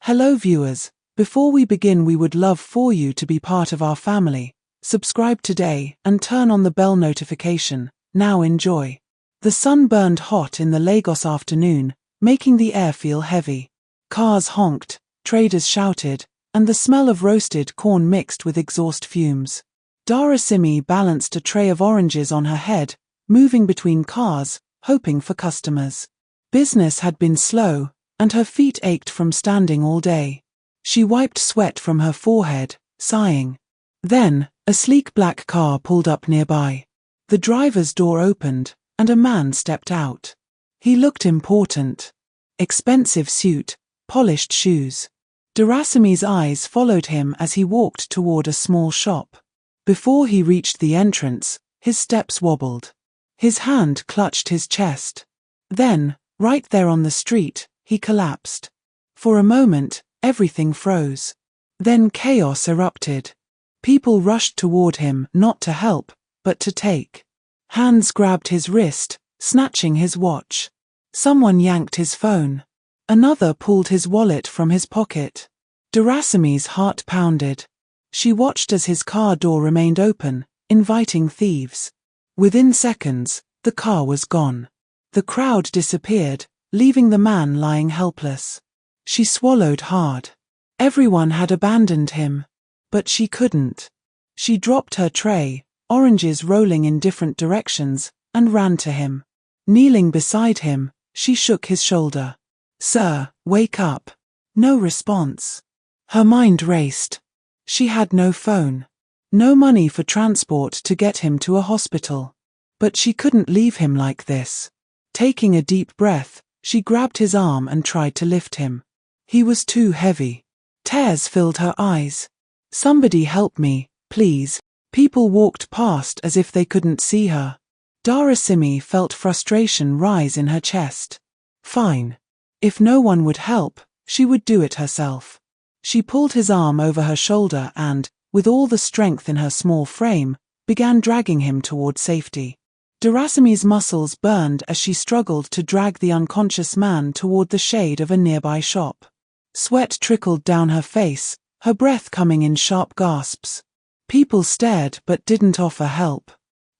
Hello viewers, before we begin we would love for you to be part of our family. Subscribe today and turn on the bell notification. Now enjoy. The sun burned hot in the Lagos afternoon, making the air feel heavy. Cars honked, traders shouted, and the smell of roasted corn mixed with exhaust fumes. Darasimi balanced a tray of oranges on her head, moving between cars, hoping for customers. Business had been slow, and her feet ached from standing all day. She wiped sweat from her forehead, sighing. Then, a sleek black car pulled up nearby. The driver's door opened, and a man stepped out. He looked important. Expensive suit, polished shoes. Darasimi's eyes followed him as he walked toward a small shop. Before he reached the entrance, his steps wobbled. His hand clutched his chest. Then, right there on the street, he collapsed. For a moment, everything froze. Then chaos erupted. People rushed toward him, not to help, but to take. Hands grabbed his wrist, snatching his watch. Someone yanked his phone. Another pulled his wallet from his pocket. Darasimi's heart pounded. She watched as his car door remained open, inviting thieves. Within seconds, the car was gone. The crowd disappeared, leaving the man lying helpless. She swallowed hard. Everyone had abandoned him. But she couldn't. She dropped her tray, oranges rolling in different directions, and ran to him. Kneeling beside him, she shook his shoulder. "Sir, wake up." No response. Her mind raced. She had no phone. No money for transport to get him to a hospital. But she couldn't leave him like this. Taking a deep breath, she grabbed his arm and tried to lift him. He was too heavy. Tears filled her eyes. "Somebody help me, please." People walked past as if they couldn't see her. Darasimi felt frustration rise in her chest. Fine. If no one would help, she would do it herself. She pulled his arm over her shoulder and, with all the strength in her small frame, began dragging him toward safety. Darasimi's muscles burned as she struggled to drag the unconscious man toward the shade of a nearby shop. Sweat trickled down her face, her breath coming in sharp gasps. People stared but didn't offer help.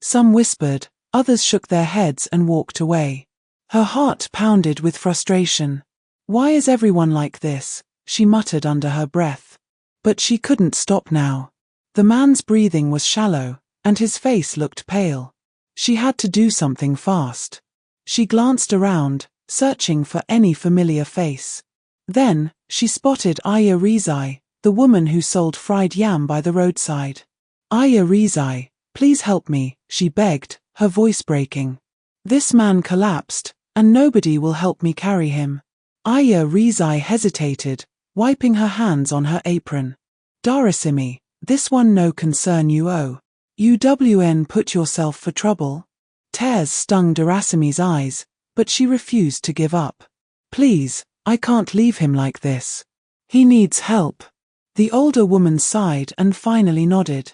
Some whispered, others shook their heads and walked away. Her heart pounded with frustration. "Why is everyone like this?" she muttered under her breath. But she couldn't stop now. The man's breathing was shallow, and his face looked pale. She had to do something fast. She glanced around, searching for any familiar face. Then, she spotted Aya Rizai, the woman who sold fried yam by the roadside. "Aya Rizai, please help me," she begged, her voice breaking. "This man collapsed, and nobody will help me carry him." Aya Rizai hesitated, wiping her hands on her apron. "Darasimi, this one no concern you owe. UWN put yourself for trouble." Tears stung Darasimi's eyes, but she refused to give up. "Please, I can't leave him like this. He needs help." The older woman sighed and finally nodded.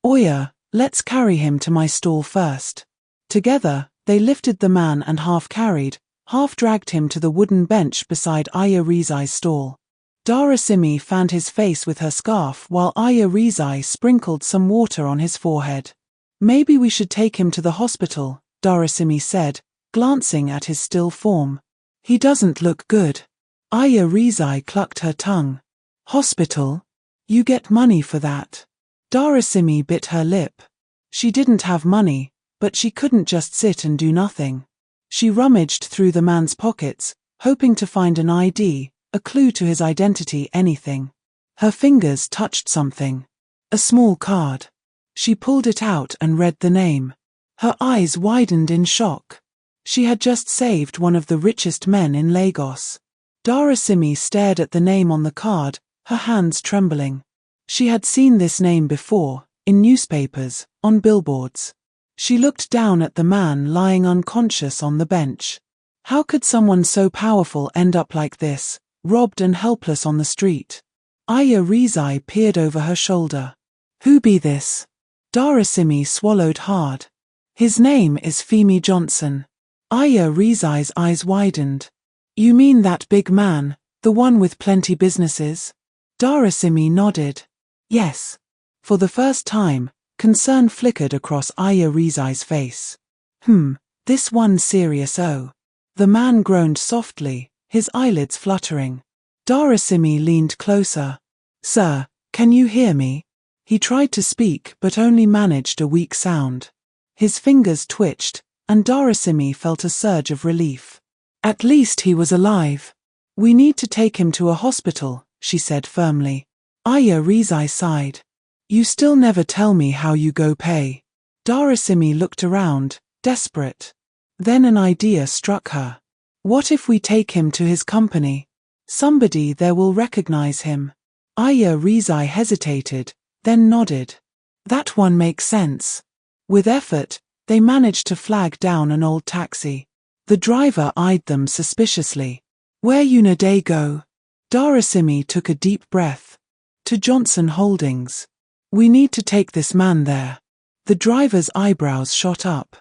"Oya, let's carry him to my stall first." Together, they lifted the man and half-carried, half-dragged him to the wooden bench beside Aya Rizai's stall. Darasimi fanned his face with her scarf while Aya Rizai sprinkled some water on his forehead. "Maybe we should take him to the hospital," Darasimi said, glancing at his still form. "He doesn't look good." Aya Rizai clucked her tongue. "Hospital? You get money for that." Darasimi bit her lip. She didn't have money, but she couldn't just sit and do nothing. She rummaged through the man's pockets, hoping to find an ID, a clue to his identity, anything. Her fingers touched something. A small card. She pulled it out and read the name. Her eyes widened in shock. She had just saved one of the richest men in Lagos. Darasimi stared at the name on the card, her hands trembling. She had seen this name before, in newspapers, on billboards. She looked down at the man lying unconscious on the bench. How could someone so powerful end up like this, robbed and helpless on the street? Aya Rizai peered over her shoulder. "Who be this?" Darasimi swallowed hard. "His name is Femi Johnson." Aya Rizai's eyes widened. "You mean that big man, The one with plenty businesses? Darasimi nodded. Yes. For the first time, concern flickered across Aya Rizai's face. This one serious oh. The man groaned softly, his eyelids fluttering. Darasimi leaned closer. Sir, can you hear me? He tried to speak but only managed a weak sound. His fingers twitched, and Darasimi felt a surge of relief. At least he was alive. We need to take him to a hospital, she said firmly. Aya Rizai sighed. You still never tell me how you go pay. Darasimi looked around, desperate. Then an idea struck her. What if we take him to his company? Somebody there will recognize him. Aya Rizai hesitated, then nodded. That one makes sense. With effort, they managed to flag down an old taxi. The driver eyed them suspiciously. Where you they go? Darasimi took a deep breath. To Johnson Holdings. We need to take this man there. The driver's eyebrows shot up.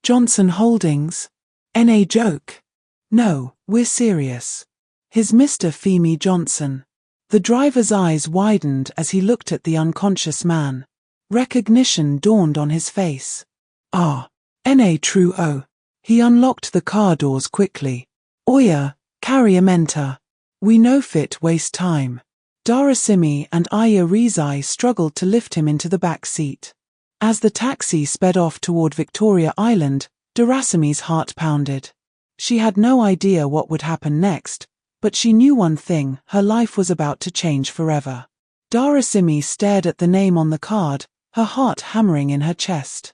Johnson Holdings? NA joke? No, we're serious. His Mr. Femi Johnson. The driver's eyes widened as he looked at the unconscious man. Recognition dawned on his face. Ah, NA true oh. He unlocked the car doors quickly. Oya, carry a mentor. We no fit waste time. Darasimi and Aya Rizai struggled to lift him into the back seat. As the taxi sped off toward Victoria Island, Darasimi's heart pounded. She had no idea what would happen next, but she knew one thing, her life was about to change forever. Darasimi stared at the name on the card, her heart hammering in her chest.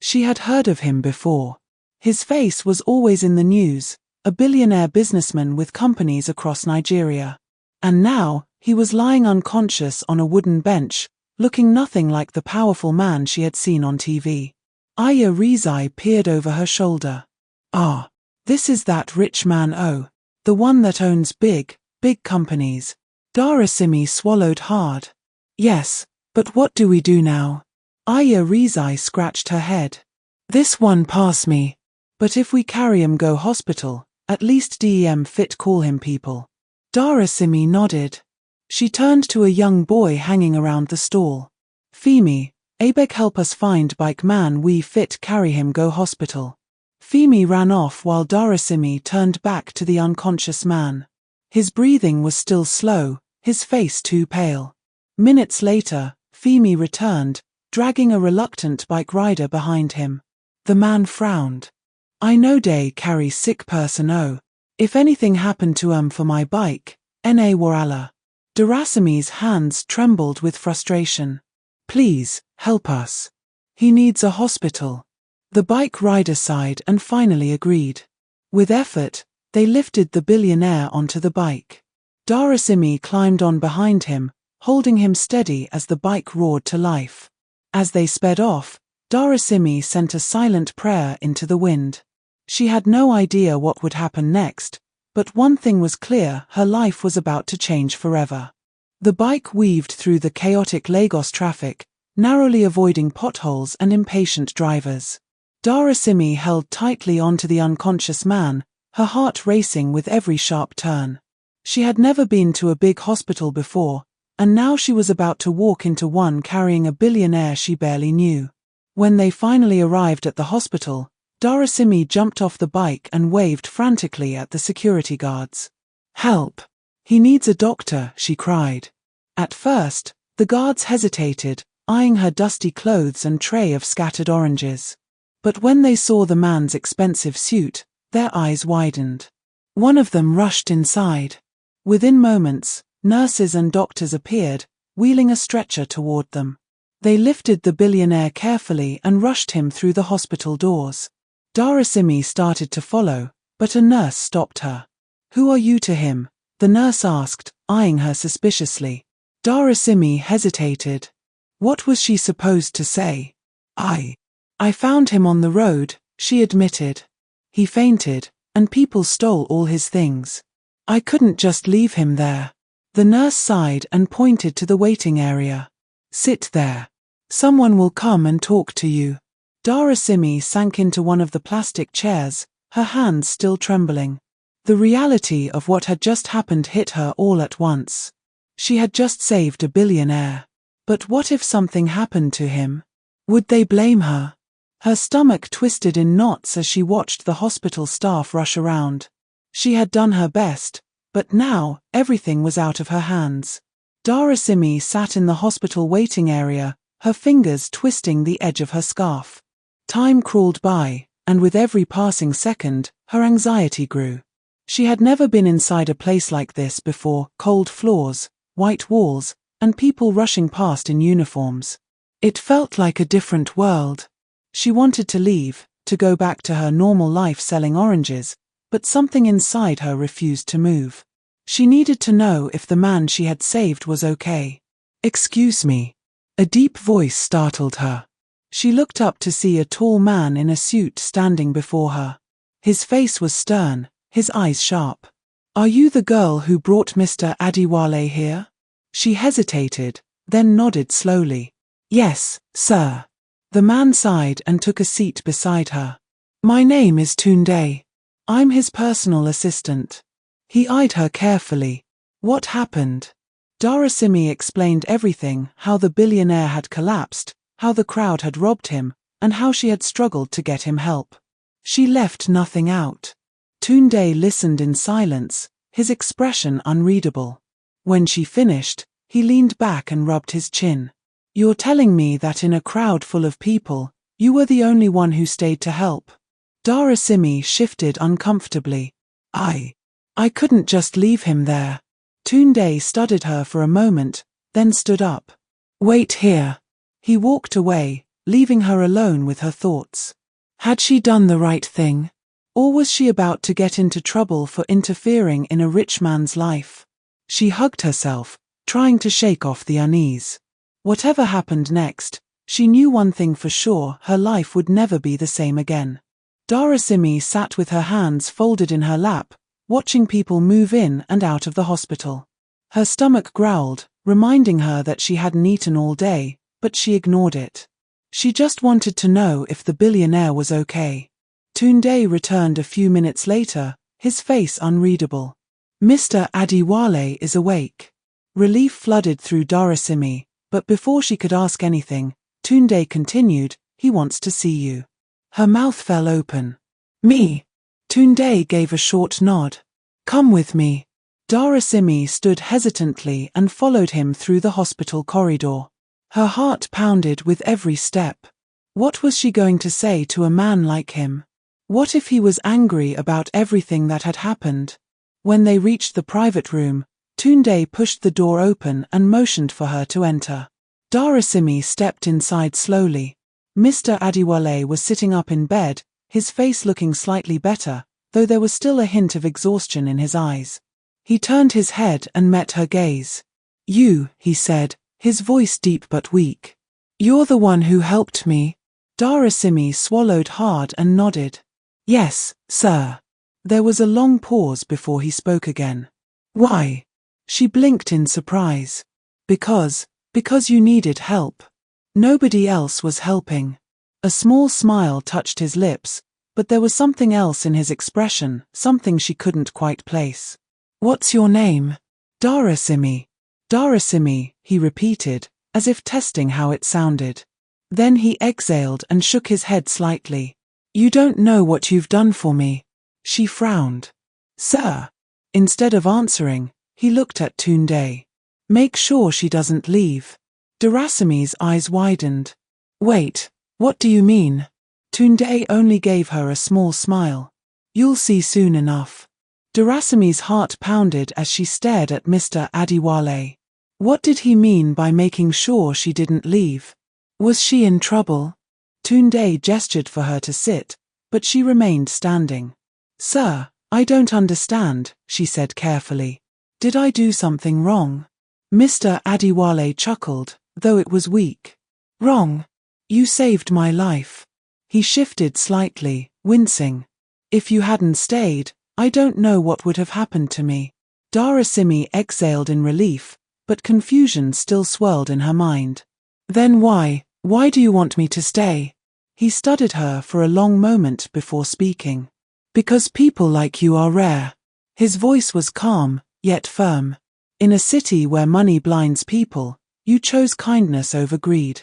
She had heard of him before. His face was always in the news, a billionaire businessman with companies across Nigeria. And now, he was lying unconscious on a wooden bench, looking nothing like the powerful man she had seen on TV. Aya Rizai peered over her shoulder. Ah, this is that rich man oh. The one that owns big companies. Darasimi swallowed hard. Yes, but what do we do now? Aya Rizai scratched her head. This one pass me. But if we carry him go hospital, at least dem fit call him people. Darasimi nodded. She turned to a young boy hanging around the stall. Femi, Abeg help us find bike man we fit carry him go hospital. Femi ran off while Darasimi turned back to the unconscious man. His breathing was still slow, his face too pale. Minutes later, Femi returned, dragging a reluctant bike rider behind him. The man frowned. I know they carry sick person oh. If anything happened to for my bike, na warala. Darasimi's hands trembled with frustration. Please, help us. He needs a hospital. The bike rider sighed and finally agreed. With effort, they lifted the billionaire onto the bike. Darasimi climbed on behind him, holding him steady as the bike roared to life. As they sped off, Darasimi sent a silent prayer into the wind. She had no idea what would happen next, but one thing was clear, her life was about to change forever. The bike weaved through the chaotic Lagos traffic, narrowly avoiding potholes and impatient drivers. Darasimi held tightly onto the unconscious man, her heart racing with every sharp turn. She had never been to a big hospital before, and now she was about to walk into one carrying a billionaire she barely knew. When they finally arrived at the hospital, Darasimi jumped off the bike and waved frantically at the security guards. Help! He needs a doctor, she cried. At first, the guards hesitated, eyeing her dusty clothes and tray of scattered oranges. But when they saw the man's expensive suit, their eyes widened. One of them rushed inside. Within moments, nurses and doctors appeared, wheeling a stretcher toward them. They lifted the billionaire carefully and rushed him through the hospital doors. Darasimi started to follow, but a nurse stopped her. Who are you to him? The nurse asked, eyeing her suspiciously. Darasimi hesitated. What was she supposed to say? I found him on the road, she admitted. He fainted, and people stole all his things. I couldn't just leave him there. The nurse sighed and pointed to the waiting area. Sit there. Someone will come and talk to you. Darasimi sank into one of the plastic chairs, her hands still trembling. The reality of what had just happened hit her all at once. She had just saved a billionaire. But what if something happened to him? Would they blame her? Her stomach twisted in knots as she watched the hospital staff rush around. She had done her best, but now everything was out of her hands. Darasimi sat in the hospital waiting area, her fingers twisting the edge of her scarf. Time crawled by, and with every passing second, her anxiety grew. She had never been inside a place like this before: cold floors, white walls, and people rushing past in uniforms. It felt like a different world. She wanted to leave, to go back to her normal life selling oranges, but something inside her refused to move. She needed to know if the man she had saved was okay. "Excuse me." A deep voice startled her. She looked up to see a tall man in a suit standing before her. His face was stern, his eyes sharp. "Are you the girl who brought Mr. Adiwale here?" She hesitated, then nodded slowly. "Yes, sir." The man sighed and took a seat beside her. "My name is Tunde. I'm his personal assistant." He eyed her carefully. "What happened?" Darasimi explained everything: how the billionaire had collapsed, how the crowd had robbed him, and how she had struggled to get him help. She left nothing out. Tunde listened in silence, his expression unreadable. When she finished, he leaned back and rubbed his chin. "You're telling me that in a crowd full of people, you were the only one who stayed to help?" Darasimi shifted uncomfortably. I couldn't just leave him there." Tunde studied her for a moment, then stood up. "Wait here." He walked away, leaving her alone with her thoughts. Had she done the right thing? Or was she about to get into trouble for interfering in a rich man's life? She hugged herself, trying to shake off the unease. Whatever happened next, she knew one thing for sure: her life would never be the same again. Darasimi sat with her hands folded in her lap, watching people move in and out of the hospital. Her stomach growled, reminding her that she hadn't eaten all day, but she ignored it. She just wanted to know if the billionaire was okay. Tunde returned a few minutes later, his face unreadable. "Mr. Adiwale is awake." Relief flooded through Darasimi, but before she could ask anything, Tunde continued, "He wants to see you." Her mouth fell open. "Me?" Tunde gave a short nod. "Come with me." Darasimi stood hesitantly and followed him through the hospital corridor. Her heart pounded with every step. What was she going to say to a man like him? What if he was angry about everything that had happened? When they reached the private room, Tunde pushed the door open and motioned for her to enter. Darasimi stepped inside slowly. Mr. Adiwale was sitting up in bed, his face looking slightly better, though there was still a hint of exhaustion in his eyes. He turned his head and met her gaze. "You," he said, his voice deep but weak. "You're the one who helped me?" Darasimi swallowed hard and nodded. "Yes, sir." There was a long pause before he spoke again. "Why?" She blinked in surprise. Because you needed help. Nobody else was helping." A small smile touched his lips, but there was something else in his expression, something she couldn't quite place. "What's your name?" "Darasimi." "Darasimi," he repeated, as if testing how it sounded. Then he exhaled and shook his head slightly. "You don't know what you've done for me." She frowned. "Sir." Instead of answering, he looked at Tunde. "Make sure she doesn't leave." Darasimi's eyes widened. "Wait, what do you mean?" Tunde only gave her a small smile. "You'll see soon enough." Darasimi's heart pounded as she stared at Mr. Adiwale. What did he mean by making sure she didn't leave? Was she in trouble? Tunde gestured for her to sit, but she remained standing. "Sir, I don't understand," she said carefully. "Did I do something wrong?" Mr. Adiwale chuckled, though it was weak. "Wrong? You saved my life." He shifted slightly, wincing. "If you hadn't stayed, I don't know what would have happened to me." Darasimi exhaled in relief, but confusion still swirled in her mind. "Then why do you want me to stay?" He studied her for a long moment before speaking. "Because people like you are rare. His voice was calm, yet firm. In a city where money blinds people, you chose kindness over greed.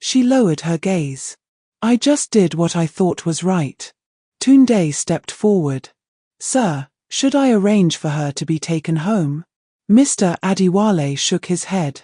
She lowered her gaze. I just did what I thought was right. Tunde stepped forward. Sir, should I arrange for her to be taken home? Mr. Adiwale shook his head.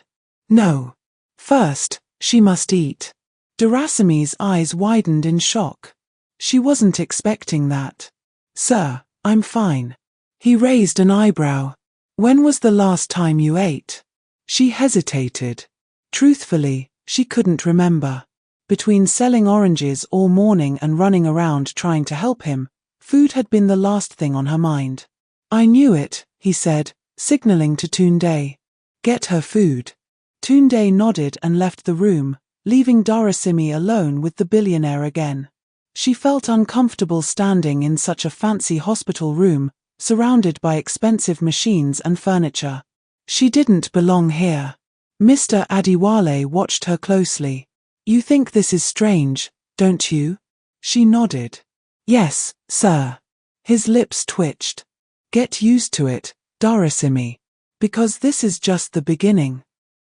No. First, she must eat. Durasimi's eyes widened in shock. She wasn't expecting that. Sir, I'm fine. He raised an eyebrow. When was the last time you ate? She hesitated. Truthfully, she couldn't remember. Between selling oranges all morning and running around trying to help him, food had been the last thing on her mind. I knew it, he said, signaling to Tunde. Get her food. Tunde nodded and left the room, leaving Darasimi alone with the billionaire again. She felt uncomfortable standing in such a fancy hospital room, surrounded by expensive machines and furniture. She didn't belong here. Mr. Adiwale watched her closely. You think this is strange, don't you? She nodded. Yes, sir. His lips twitched. Get used to it, Darasimi. Because this is just the beginning.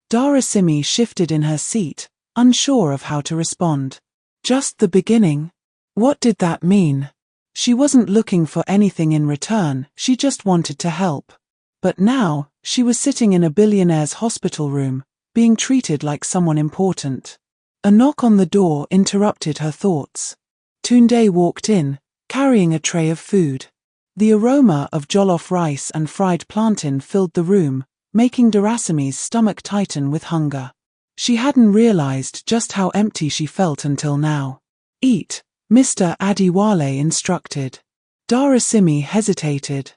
Darasimi shifted in her seat, unsure of how to respond. Just the beginning? What did that mean? She wasn't looking for anything in return, she just wanted to help. But now, she was sitting in a billionaire's hospital room, being treated like someone important. A knock on the door interrupted her thoughts. Tunde walked in, carrying a tray of food. The aroma of jollof rice and fried plantain filled the room, making Darasimi's stomach tighten with hunger. She hadn't realized just how empty she felt until now. Eat, Mr. Adiwale instructed. Darasimi hesitated.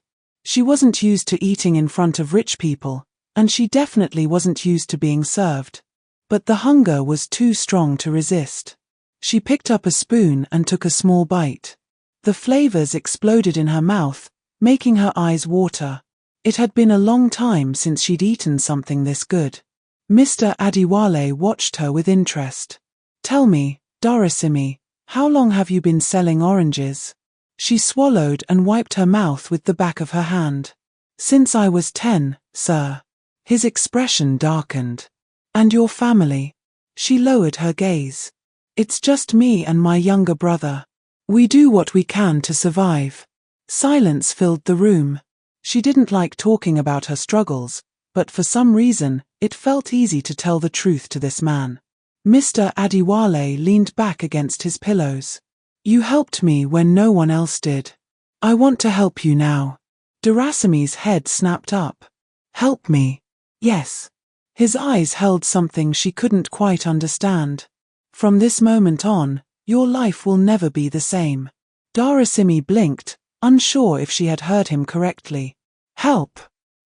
She wasn't used to eating in front of rich people, and she definitely wasn't used to being served. But the hunger was too strong to resist. She picked up a spoon and took a small bite. The flavors exploded in her mouth, making her eyes water. It had been a long time since she'd eaten something this good. Mr. Adiwale watched her with interest. Tell me, Darasimi, how long have you been selling oranges? She swallowed and wiped her mouth with the back of her hand. Since I was 10, sir. His expression darkened. And your family? She lowered her gaze. It's just me and my younger brother. We do what we can to survive. Silence filled the room. She didn't like talking about her struggles, but for some reason, it felt easy to tell the truth to this man. Mr. Adiwale leaned back against his pillows. You helped me when no one else did. I want to help you now. Darasimi's head snapped up. Help me. Yes. His eyes held something she couldn't quite understand. From this moment on, your life will never be the same. Darasimi blinked, unsure if she had heard him correctly. Help?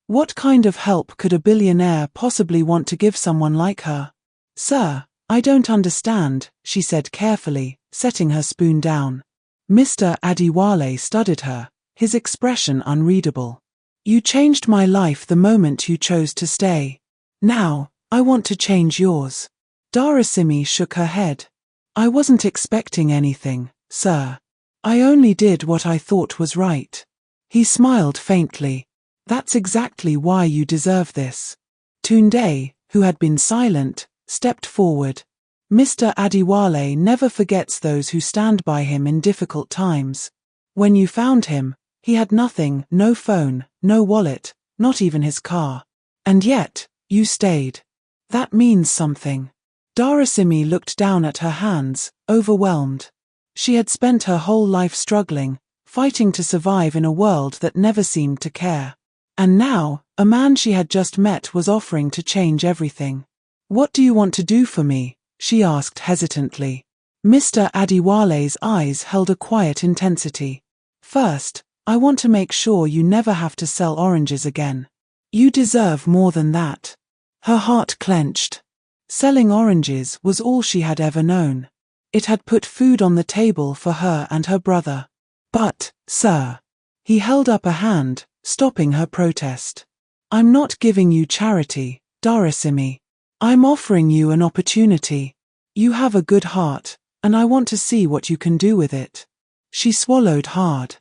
What kind of help could a billionaire possibly want to give someone like her? Sir, I don't understand, she said carefully, setting her spoon down. Mr. Adiwale studied her, his expression unreadable. You changed my life the moment you chose to stay. Now, I want to change yours. Darasimi shook her head. I wasn't expecting anything, sir. I only did what I thought was right. He smiled faintly. That's exactly why you deserve this. Tunde, who had been silent, stepped forward. Mr. Adiwale never forgets those who stand by him in difficult times. When you found him, he had nothing, no phone, no wallet, not even his car. And yet, you stayed. That means something. Darasimi looked down at her hands, overwhelmed. She had spent her whole life struggling, fighting to survive in a world that never seemed to care. And now, a man she had just met was offering to change everything. What do you want to do for me? She asked hesitantly. Mr. Adiwale's eyes held a quiet intensity. First, I want to make sure you never have to sell oranges again. You deserve more than that. Her heart clenched. Selling oranges was all she had ever known. It had put food on the table for her and her brother. But, sir, he held up a hand, stopping her protest. I'm not giving you charity, Darasimi. I'm offering you an opportunity. You have a good heart, and I want to see what you can do with it. She swallowed hard.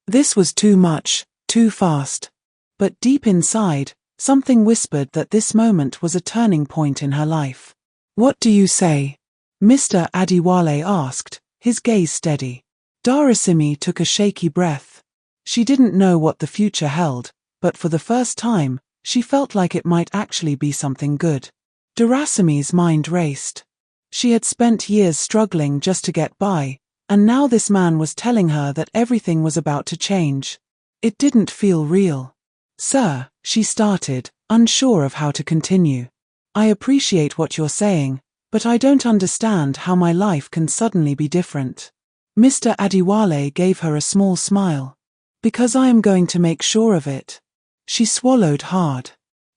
This was too much, Too fast. But deep inside, something whispered that this moment was a turning point in her life. What do you say? Mr. Adewale asked, his gaze steady. Darasimi took a shaky breath. She didn't know what the future held, but for the first time, she felt like it might actually be something good. Darasimi's mind raced. She had spent years struggling just to get by, and now this man was telling her that everything was about to change. It didn't feel real. Sir, she started, unsure of how to continue. I appreciate what you're saying, but I don't understand how my life can suddenly be different. Mr. Adewale gave her a small smile. Because I am going to make sure of it. She swallowed hard.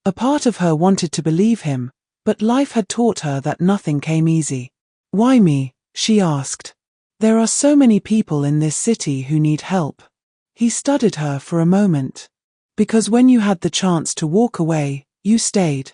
A part of her wanted to believe him, but life had taught her that nothing came easy. Why me? She asked. There are so many people in this city who need help. He studied her for a moment. Because when you had the chance to walk away, you stayed.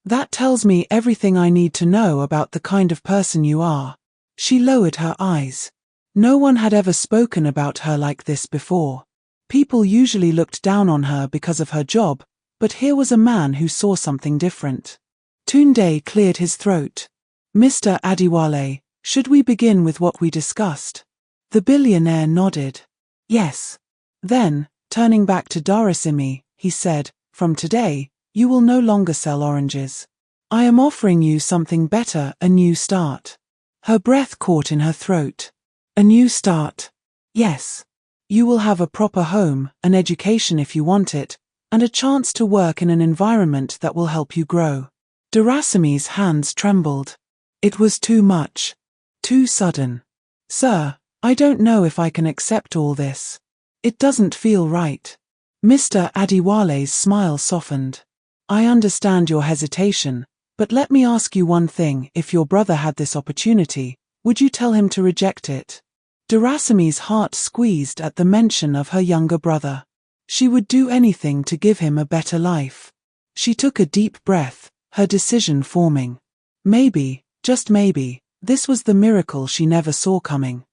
That tells me everything I need to know about the kind of person you are. She lowered her eyes. No one had ever spoken about her like this before. People usually looked down on her because of her job, but here was a man who saw something different. Tunde cleared his throat. Mr. Adewale, should we begin with what we discussed? The billionaire nodded. Yes. Then, turning back to Darasimi, he said, from today, you will no longer sell oranges. I am offering you something better, a new start. Her breath caught in her throat. A new start. Yes. You will have a proper home, an education if you want it, and a chance to work in an environment that will help you grow. Darasimi's hands trembled. It was too much. Too sudden. Sir, I don't know if I can accept all this. It doesn't feel right. Mr. Adewale's smile softened. I understand your hesitation, but let me ask you one thing. If your brother had this opportunity, would you tell him to reject it? Darasimi's heart squeezed at the mention of her younger brother. She would do anything to give him a better life. She took a deep breath, her decision forming. Maybe, just maybe, this was the miracle she never saw coming.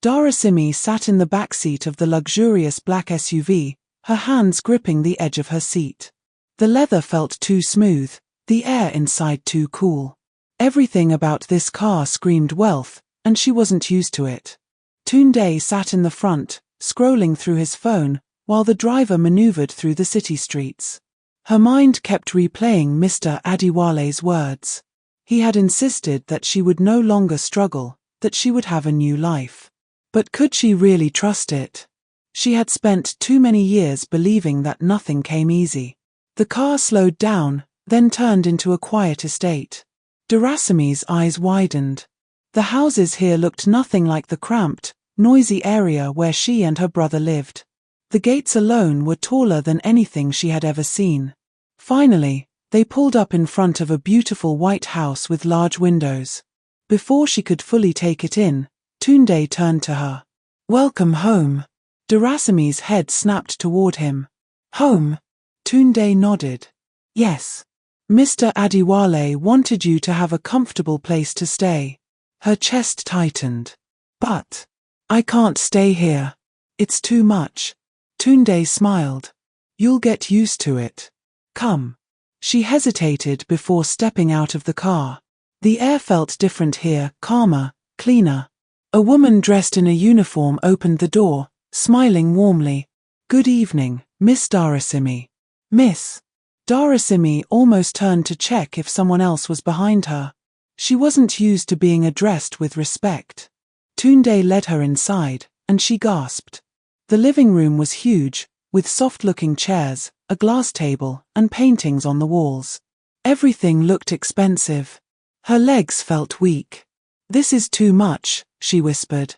Darasimi sat in the backseat of the luxurious black SUV, her hands gripping the edge of her seat. The leather felt too smooth, the air inside too cool. Everything about this car screamed wealth, and she wasn't used to it. Tunde sat in the front, scrolling through his phone, while the driver maneuvered through the city streets. Her mind kept replaying Mr. Adewale's words. He had insisted that she would no longer struggle, that she would have a new life. But could she really trust it? She had spent too many years believing that nothing came easy. The car slowed down, then turned into a quiet estate. Darasimi's eyes widened. The houses here looked nothing like the cramped, noisy area where she and her brother lived. The gates alone were taller than anything she had ever seen. Finally, they pulled up in front of a beautiful white house with large windows. Before she could fully take it in, Tunde turned to her. Welcome home. Darasimi's head snapped toward him. Home? Tunde nodded. Yes. Mr. Adewale wanted you to have a comfortable place to stay. Her chest tightened. But I can't stay here. It's too much. Tunde smiled. You'll get used to it. Come. She hesitated before stepping out of the car. The air felt different here, calmer, cleaner. A woman dressed in a uniform opened the door, smiling warmly. Good evening, Miss Darasimi. Miss. Darasimi almost turned to check if someone else was behind her. She wasn't used to being addressed with respect. Tunde led her inside, and she gasped. The living room was huge, with soft-looking chairs, a glass table, and paintings on the walls. Everything looked expensive. Her legs felt weak. This is too much, she whispered.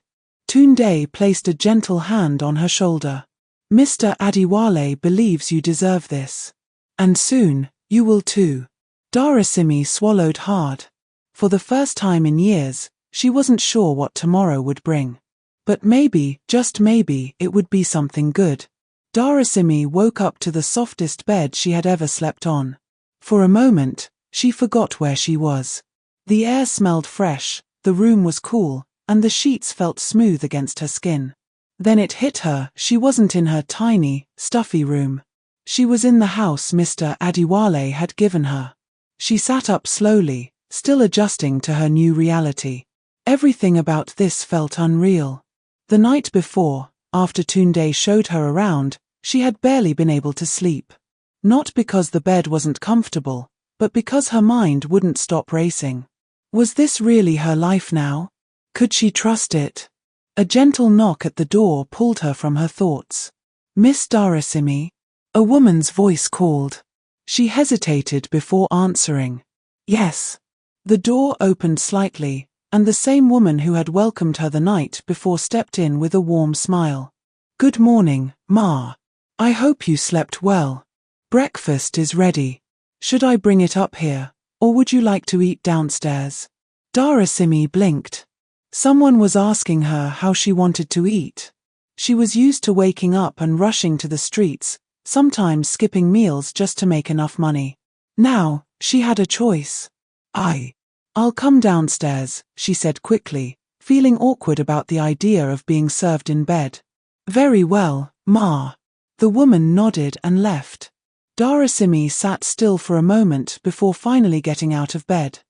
Tunde placed a gentle hand on her shoulder. Mr. Adewale believes you deserve this. And soon, you will too. Darasimi swallowed hard. For the first time in years, she wasn't sure what tomorrow would bring. But maybe, just maybe, it would be something good. Darasimi woke up to the softest bed she had ever slept on. For a moment, she forgot where she was. The air smelled fresh, the room was cool, and the sheets felt smooth against her skin. Then it hit her, she wasn't in her tiny, stuffy room. She was in the house Mr. Adewale had given her. She sat up slowly, still adjusting to her new reality. Everything about this felt unreal. The night before, after Tunde showed her around, she had barely been able to sleep. Not because the bed wasn't comfortable, but because her mind wouldn't stop racing. Was this really her life now? Could she trust it? A gentle knock at the door pulled her from her thoughts. "Miss Darasimi?" A woman's voice called. She hesitated before answering. "Yes." The door opened slightly, and the same woman who had welcomed her the night before stepped in with a warm smile. "Good morning, Ma. I hope you slept well. Breakfast is ready. Should I bring it up here, or would you like to eat downstairs?" Darasimi blinked. Someone was asking her how she wanted to eat. She was used to waking up and rushing to the streets, sometimes skipping meals just to make enough money. Now, she had a choice. I'll come downstairs," she said quickly, feeling awkward about the idea of being served in bed. "Very well, Ma." The woman nodded and left. Darasimi sat still for a moment before finally getting out of bed.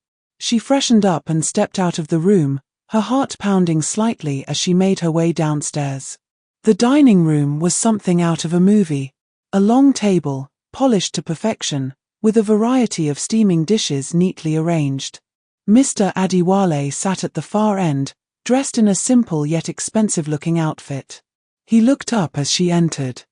She freshened up and stepped out of the room, her heart pounding slightly as she made her way downstairs. The dining room was something out of a movie. A long table, polished to perfection, with a variety of steaming dishes neatly arranged. Mr. Adewale sat at the far end, dressed in a simple yet expensive-looking outfit. He looked up as she entered.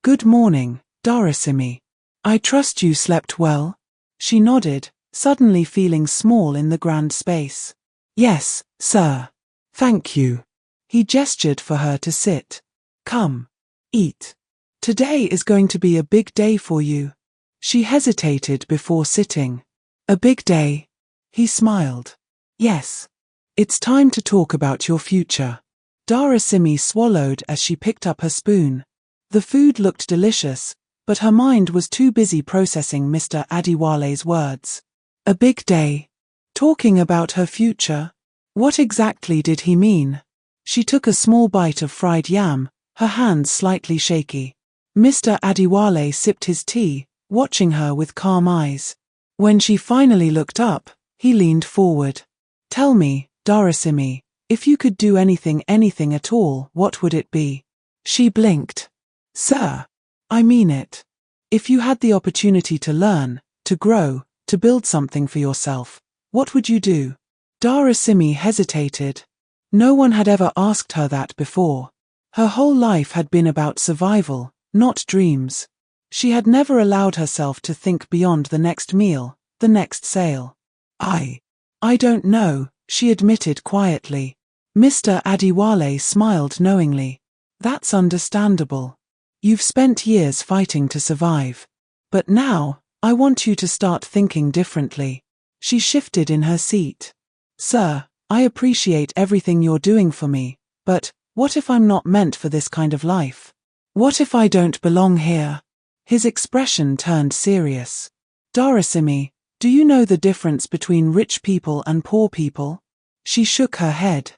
"Good morning, Darasimi. I trust you slept well?" She nodded, suddenly feeling small in the grand space. "Yes, sir. Thank you." He gestured for her to sit. "Come. Eat. Today is going to be a big day for you." She hesitated before sitting. "A big day?" He smiled. "Yes. It's time to talk about your future." Darasimi swallowed as she picked up her spoon. The food looked delicious, but her mind was too busy processing Mr. Adewale's words. A big day? Talking about her future? What exactly did he mean? She took a small bite of fried yam, her hands slightly shaky. Mr. Adewale sipped his tea, watching her with calm eyes. When she finally looked up, he leaned forward. "Tell me, Darasimi, if you could do anything at all, what would it be?" She blinked. "Sir, I mean it. If you had the opportunity to learn, to grow, to build something for yourself, what would you do?" Darasimi hesitated. No one had ever asked her that before. Her whole life had been about survival, not dreams. She had never allowed herself to think beyond the next meal, the next sale. I don't know," she admitted quietly. Mr. Adewale smiled knowingly. "That's understandable. You've spent years fighting to survive. But now, I want you to start thinking differently." She shifted in her seat. "Sir, I appreciate everything you're doing for me, but what if I'm not meant for this kind of life? What if I don't belong here?" His expression turned serious. "Darasimi, do you know the difference between rich people and poor people?" She shook her head.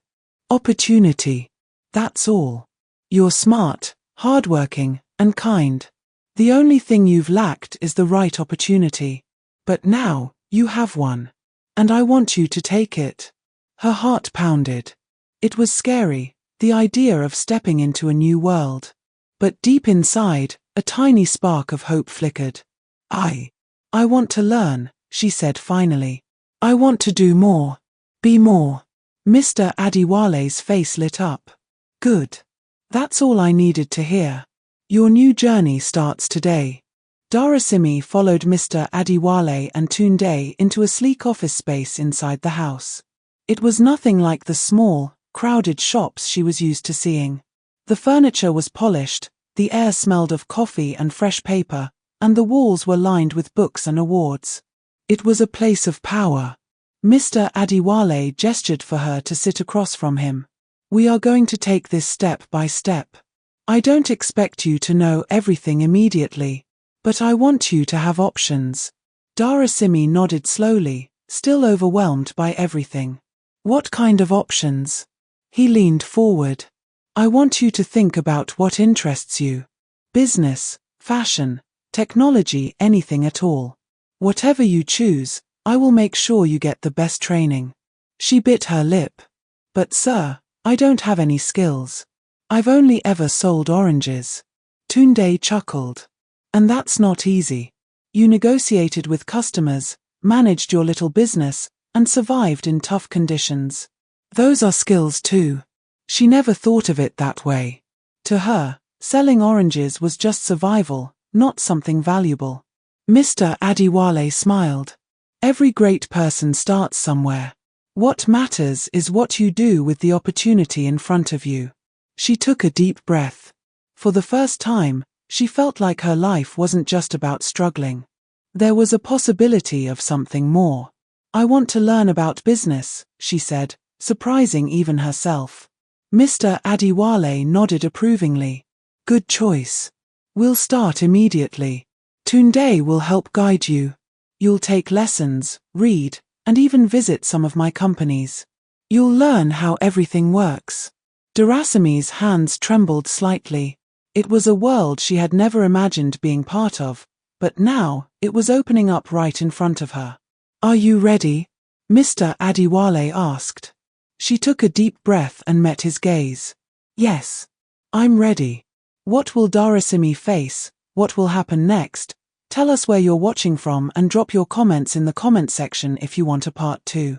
"Opportunity. That's all. You're smart, hardworking, and kind. The only thing you've lacked is the right opportunity. But now, you have one. And I want you to take it." Her heart pounded. It was scary, the idea of stepping into a new world. But deep inside, a tiny spark of hope flickered. I want to learn," she said finally. "I want to do more. Be more." Mr. Adewale's face lit up. "Good. That's all I needed to hear. Your new journey starts today." Darasimi followed Mr. Adewale and Tunde into a sleek office space inside the house. It was nothing like the small, crowded shops she was used to seeing. The furniture was polished, the air smelled of coffee and fresh paper, and the walls were lined with books and awards. It was a place of power. Mr. Adewale gestured for her to sit across from him. "We are going to take this step by step. I don't expect you to know everything immediately, but I want you to have options." Darasimi nodded slowly, still overwhelmed by everything. "What kind of options?" He leaned forward. I want you to think about what interests you. Business, fashion, technology, anything at all. Whatever you choose, I will make sure you get the best training. She bit her lip. But sir, I don't have any skills. I've only ever sold oranges. Tunde chuckled. And that's not easy. You negotiated with customers, managed your little business, and survived in tough conditions. Those are skills too. She never thought of it that way. To her, selling oranges was just survival, not something valuable. Mr. Adiwale smiled. Every great person starts somewhere. What matters is what you do with the opportunity in front of you. She took a deep breath. For the first time, she felt like her life wasn't just about struggling. There was a possibility of something more. I want to learn about business, she said, surprising even herself. Mr. Adiwale nodded approvingly. Good choice. We'll start immediately. Tunde will help guide you. You'll take lessons, read, and even visit some of my companies. You'll learn how everything works. Darasimi's hands trembled slightly. It was a world she had never imagined being part of, but now it was opening up right in front of her. Are you ready? Mr. Adiwale asked. She took a deep breath and met his gaze. Yes. I'm ready. What will Darasimi face? What will happen next? Tell us where you're watching from and drop your comments in the comment section if you want a part 2.